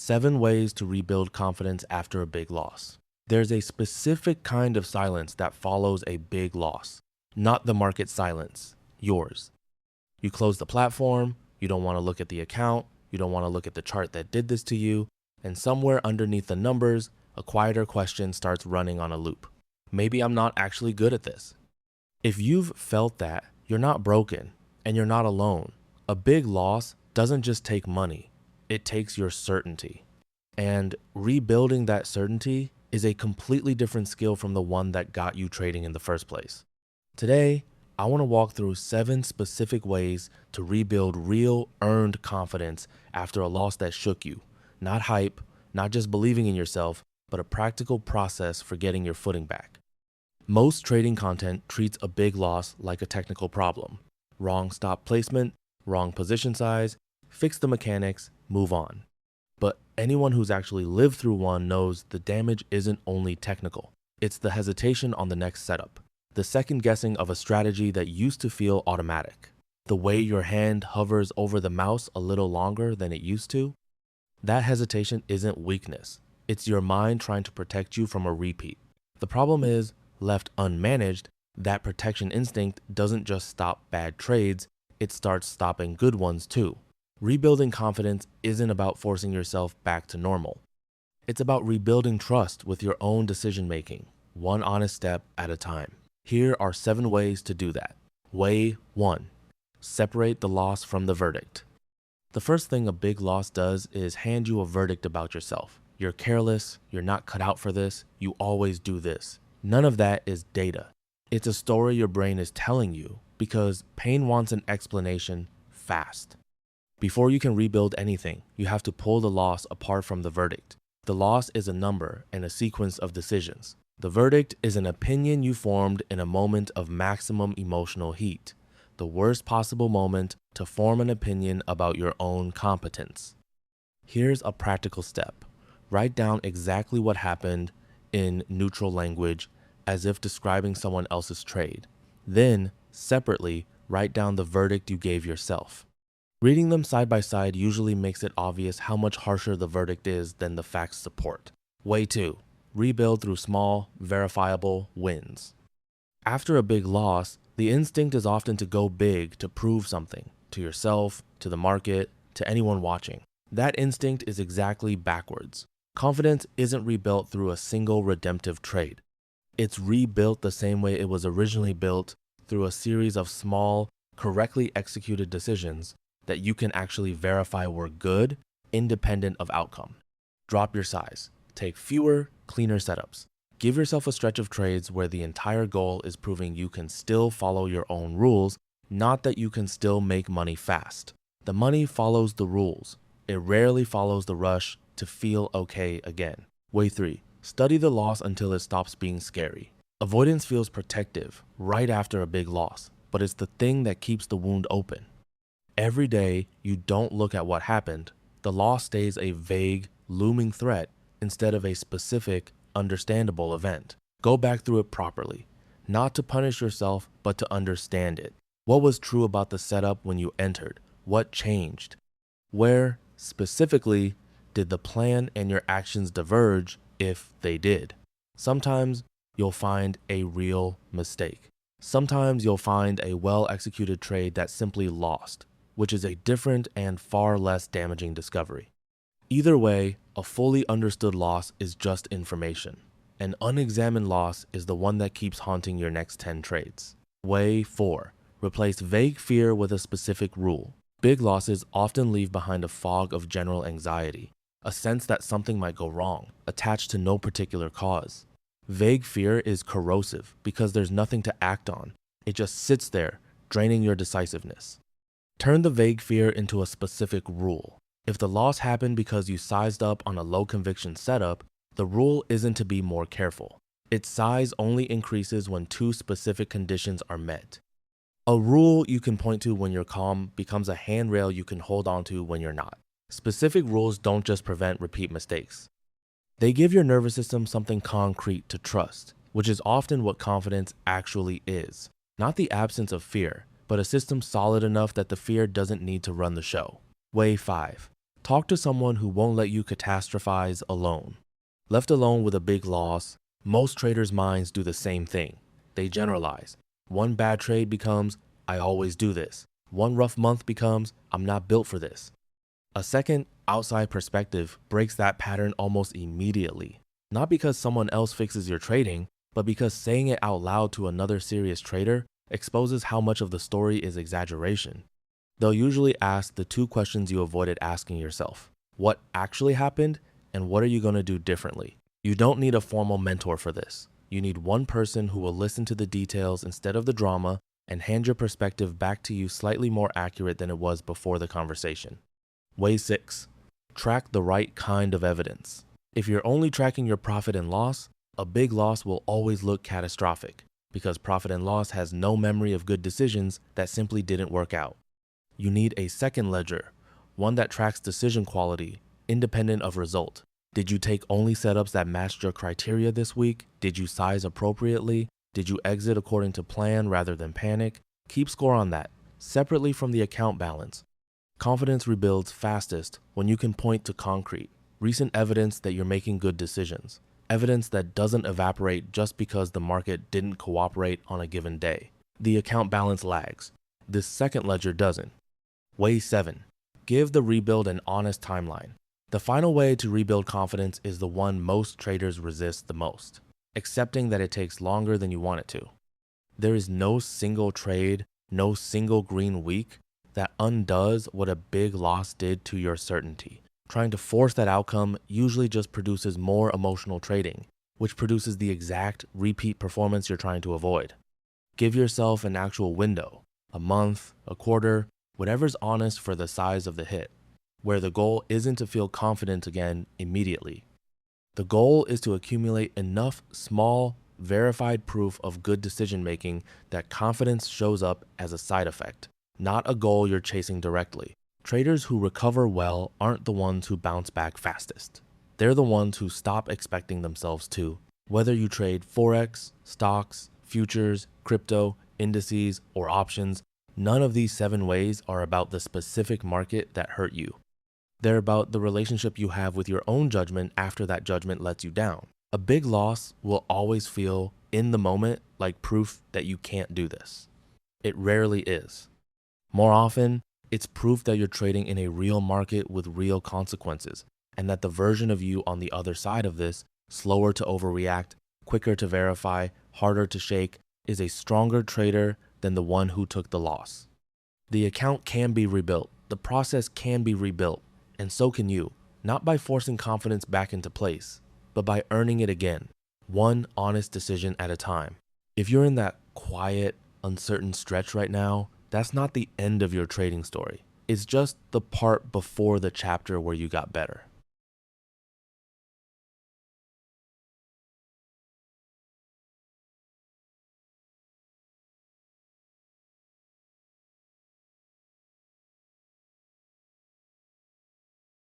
7 ways to rebuild confidence after a big loss. There's a specific kind of silence that follows a big loss, not the market silence, yours. You close the platform, you don't want to look at the account, you don't want to look at the chart that did this to you, and somewhere underneath the numbers, a quieter question starts running on a loop. Maybe I'm not actually good at this. If you've felt that, you're not broken and you're not alone. A big loss doesn't just take money, it takes your certainty. And rebuilding that certainty is a completely different skill from the one that got you trading in the first place. Today, I want to walk through 7 specific ways to rebuild real earned confidence after a loss that shook you. Not hype, not just believing in yourself, but a practical process for getting your footing back. Most trading content treats a big loss like a technical problem. Wrong stop placement, wrong position size, fix the mechanics, move on. But anyone who's actually lived through one knows the damage isn't only technical. It's the hesitation on the next setup, the second guessing of a strategy that used to feel automatic, the way your hand hovers over the mouse a little longer than it used to. That hesitation isn't weakness. It's your mind trying to protect you from a repeat. The problem is, left unmanaged, that protection instinct doesn't just stop bad trades, it starts stopping good ones too. Rebuilding confidence isn't about forcing yourself back to normal. It's about rebuilding trust with your own decision making, one honest step at a time. Here are 7 ways to do that. Way 1. Separate the loss from the verdict. The first thing a big loss does is hand you a verdict about yourself. You're careless, you're not cut out for this, you always do this. None of that is data. It's a story your brain is telling you because pain wants an explanation fast. Before you can rebuild anything, you have to pull the loss apart from the verdict. The loss is a number and a sequence of decisions. The verdict is an opinion you formed in a moment of maximum emotional heat, the worst possible moment to form an opinion about your own competence. Here's a practical step. Write down exactly what happened in neutral language as if describing someone else's trade. Then, separately, write down the verdict you gave yourself. Reading them side by side usually makes it obvious how much harsher the verdict is than the facts support. Way 2. Rebuild through small, verifiable wins. After a big loss, the instinct is often to go big to prove something to yourself, to the market, to anyone watching. That instinct is exactly backwards. Confidence isn't rebuilt through a single redemptive trade. It's rebuilt the same way it was originally built, through a series of small, correctly executed decisions that you can actually verify were good, independent of outcome. Drop your size. Take fewer, cleaner setups. Give yourself a stretch of trades where the entire goal is proving you can still follow your own rules, not that you can still make money fast. The money follows the rules. It rarely follows the rush to feel okay again. Way 3. Study the loss until it stops being scary. Avoidance feels protective right after a big loss, but it's the thing that keeps the wound open. Every day you don't look at what happened, the loss stays a vague, looming threat instead of a specific, understandable event. Go back through it properly, not to punish yourself, but to understand it. What was true about the setup when you entered? What changed? Where, specifically, did the plan and your actions diverge, if they did? Sometimes you'll find a real mistake. Sometimes you'll find a well-executed trade that simply lost, which is a different and far less damaging discovery. Either way, a fully understood loss is just information. An unexamined loss is the one that keeps haunting your next 10 trades. Way 4. Replace vague fear with a specific rule. Big losses often leave behind a fog of general anxiety, a sense that something might go wrong, attached to no particular cause. Vague fear is corrosive because there's nothing to act on. It just sits there, draining your decisiveness. Turn the vague fear into a specific rule. If the loss happened because you sized up on a low conviction setup, the rule isn't to be more careful. Its size only increases when 2 specific conditions are met. A rule you can point to when you're calm becomes a handrail you can hold onto when you're not. Specific rules don't just prevent repeat mistakes. They give your nervous system something concrete to trust, which is often what confidence actually is. Not the absence of fear, but a system solid enough that the fear doesn't need to run the show. Way 5. Talk to someone who won't let you catastrophize alone. Left alone with a big loss, most traders' minds do the same thing. They generalize. One bad trade becomes, I always do this. One rough month becomes, I'm not built for this. A second, outside perspective breaks that pattern almost immediately. Not because someone else fixes your trading, but because saying it out loud to another serious trader exposes how much of the story is exaggeration. They'll usually ask the two questions you avoided asking yourself. What actually happened, and what are you going to do differently? You don't need a formal mentor for this. You need one person who will listen to the details instead of the drama and hand your perspective back to you slightly more accurate than it was before the conversation. Way 6. Track the right kind of evidence. If you're only tracking your profit and loss, a big loss will always look catastrophic because profit and loss has no memory of good decisions that simply didn't work out. You need a second ledger, one that tracks decision quality, independent of result. Did you take only setups that matched your criteria this week? Did you size appropriately? Did you exit according to plan rather than panic? Keep score on that, separately from the account balance. Confidence rebuilds fastest when you can point to concrete, recent evidence that you're making good decisions, evidence that doesn't evaporate just because the market didn't cooperate on a given day. The account balance lags. This second ledger doesn't. Way 7. Give the rebuild an honest timeline. The final way to rebuild confidence is the one most traders resist the most, accepting that it takes longer than you want it to. There is no single trade, no single green week that undoes what a big loss did to your certainty. Trying to force that outcome usually just produces more emotional trading, which produces the exact repeat performance you're trying to avoid. Give yourself an actual window, a month, a quarter, whatever's honest for the size of the hit, where the goal isn't to feel confident again immediately. The goal is to accumulate enough small, verified proof of good decision making that confidence shows up as a side effect, not a goal you're chasing directly. Traders who recover well aren't the ones who bounce back fastest. They're the ones who stop expecting themselves to. Whether you trade Forex, stocks, futures, crypto, indices, or options, none of these 7 ways are about the specific market that hurt you. They're about the relationship you have with your own judgment after that judgment lets you down. A big loss will always feel, in the moment, like proof that you can't do this. It rarely is. More often, it's proof that you're trading in a real market with real consequences, and that the version of you on the other side of this, slower to overreact, quicker to verify, harder to shake, is a stronger trader than the one who took the loss. The account can be rebuilt. The process can be rebuilt. And so can you, not by forcing confidence back into place, but by earning it again, one honest decision at a time. If you're in that quiet, uncertain stretch right now, that's not the end of your trading story. It's just the part before the chapter where you got better.